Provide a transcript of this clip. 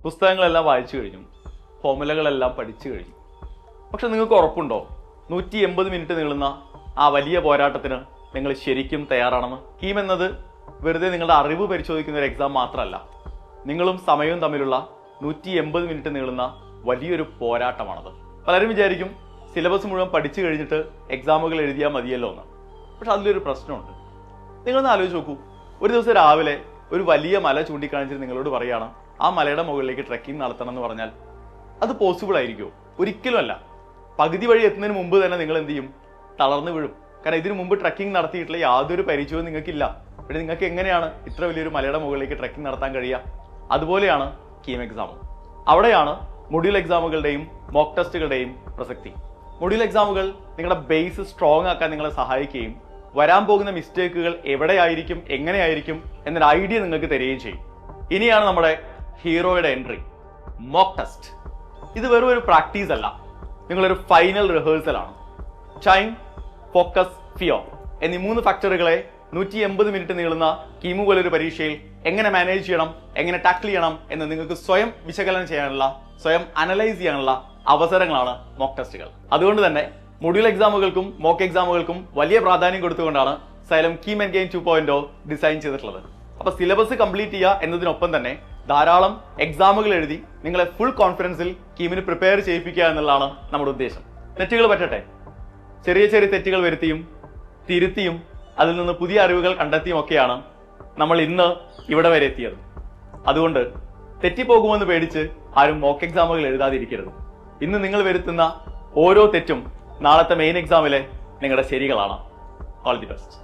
പുസ്തകങ്ങളെല്ലാം വായിച്ചു കഴിഞ്ഞു, ഫോർമുലകളെല്ലാം പഠിച്ചു കഴിഞ്ഞു. പക്ഷെ നിങ്ങൾക്ക് ഉറപ്പുണ്ടോ 180 മിനിറ്റ് നീളുന്ന ആ വലിയ പോരാട്ടത്തിന് നിങ്ങൾ ശരിക്കും തയ്യാറാണെന്ന്? കീം എന്നത് വെറുതെ നിങ്ങളുടെ അറിവ് പരിശോധിക്കുന്ന ഒരു എക്സാം മാത്രമല്ല, നിങ്ങളും സമയവും തമ്മിലുള്ള 180 മിനിറ്റ് നീളുന്ന വലിയൊരു പോരാട്ടമാണത്. പലരും വിചാരിക്കും സിലബസ് മുഴുവൻ പഠിച്ചു കഴിഞ്ഞിട്ട് എക്സാമുകൾ എഴുതിയാൽ മതിയല്ലോ എന്ന്. പക്ഷെ അതിലൊരു പ്രശ്നമുണ്ട്. നിങ്ങളൊന്ന് ആലോചിച്ച് നോക്കൂ, ഒരു ദിവസം രാവിലെ ഒരു വലിയ മല ചൂണ്ടിക്കാണിച്ചിട്ട് നിങ്ങളോട് പറയുകയാണ് ആ മലയുടെ മുകളിലേക്ക് ട്രെക്കിംഗ് നടത്തണം എന്ന് പറഞ്ഞാൽ അത് പോസിബിൾ ആയിരിക്കുമോ? ഒരിക്കലും അല്ല. പകുതി വഴി എത്തുന്നതിന് മുമ്പ് തന്നെ നിങ്ങൾ എന്ത് ചെയ്യും? തളർന്നു വീഴും. കാരണം ഇതിനു മുമ്പ് ട്രെക്കിംഗ് നടത്തിയിട്ടുള്ള യാതൊരു പരിചയവും നിങ്ങൾക്കില്ല. പിന്നെ നിങ്ങൾക്ക് എങ്ങനെയാണ് ഇത്ര വലിയൊരു മലയുടെ മുകളിലേക്ക് ട്രെക്കിംഗ് നടത്താൻ കഴിയുക? അതുപോലെയാണ് കീം എക്സാം. അവിടെയാണ് മൊഡ്യൂൾ എക്സാമുകളുടെയും മോക്ക് ടെസ്റ്റുകളുടെയും പ്രസക്തി. മൊഡ്യൂൾ എക്സാമുകൾ നിങ്ങളുടെ ബേസ് സ്ട്രോങ് ആക്കാൻ നിങ്ങളെ സഹായിക്കുകയും വരാൻ പോകുന്ന മിസ്റ്റേക്കുകൾ എവിടെയായിരിക്കും, എങ്ങനെയായിരിക്കും എന്നൊരു ഐഡിയ നിങ്ങൾക്ക് തരികയും ചെയ്യും. ഇനിയാണ് നമ്മുടെ ഹീറോയുടെ എൻട്രി, മോക്ക് ടെസ്റ്റ്. ഇത് വെറും ഒരു പ്രാക്ടീസ് അല്ല, നിങ്ങളൊരു ഫൈനൽ റിഹേഴ്സലാണ്. ടൈം, ഫോക്കസ്, ഫിയർ എന്നീ 3 ഫാക്ടറുകളെ 180 മിനിറ്റ് നീളുന്ന കീമു പോലൊരു പരീക്ഷയിൽ എങ്ങനെ മാനേജ് ചെയ്യണം, എങ്ങനെ ടാക്കിൾ ചെയ്യണം എന്ന് നിങ്ങൾക്ക് സ്വയം വിശകലനം ചെയ്യാനുള്ള, സ്വയം അനലൈസ് ചെയ്യാനുള്ള അവസരങ്ങളാണ് മോക്ക് ടെസ്റ്റുകൾ. അതുകൊണ്ട് തന്നെ മൊഡ്യൂൾ എക്സാമുകൾക്കും മോക്ക് എക്സാമുകൾക്കും വലിയ പ്രാധാന്യം കൊടുത്തുകൊണ്ടാണ് Xylem KEAM and game 2.0 design ചെയ്തിട്ടുള്ളത്. അപ്പൊ സിലബസ് കംപ്ലീറ്റ് ചെയ്യുക എന്നതിനൊപ്പം തന്നെ ധാരാളം എക്സാമുകൾ എഴുതി നിങ്ങളെ ഫുൾ കോൺഫിഡൻസിൽ കീമിന് പ്രിപ്പയർ ചെയ്യിപ്പിക്കുക എന്നുള്ളതാണ് നമ്മുടെ ഉദ്ദേശം. തെറ്റുകൾ പറ്റട്ടെ, ചെറിയ ചെറിയ തെറ്റുകൾ വരുത്തിയും തിരുത്തിയും അതിൽ നിന്ന് പുതിയ അറിവുകൾ കണ്ടെത്തിയും ഒക്കെയാണ് നമ്മൾ ഇന്ന് ഇവിടെ വരെ എത്തിയത്. അതുകൊണ്ട് തെറ്റിപ്പോകുമെന്ന് പേടിച്ച് ആരും മോക്ക് എക്സാമുകൾ എഴുതാതിരിക്കരുത്. ഇന്ന് നിങ്ങൾ വരുത്തുന്ന ഓരോ തെറ്റും നാളത്തെ മെയിൻ എക്സാമിലെ നിങ്ങളുടെ ശരികളാണ്. All the best.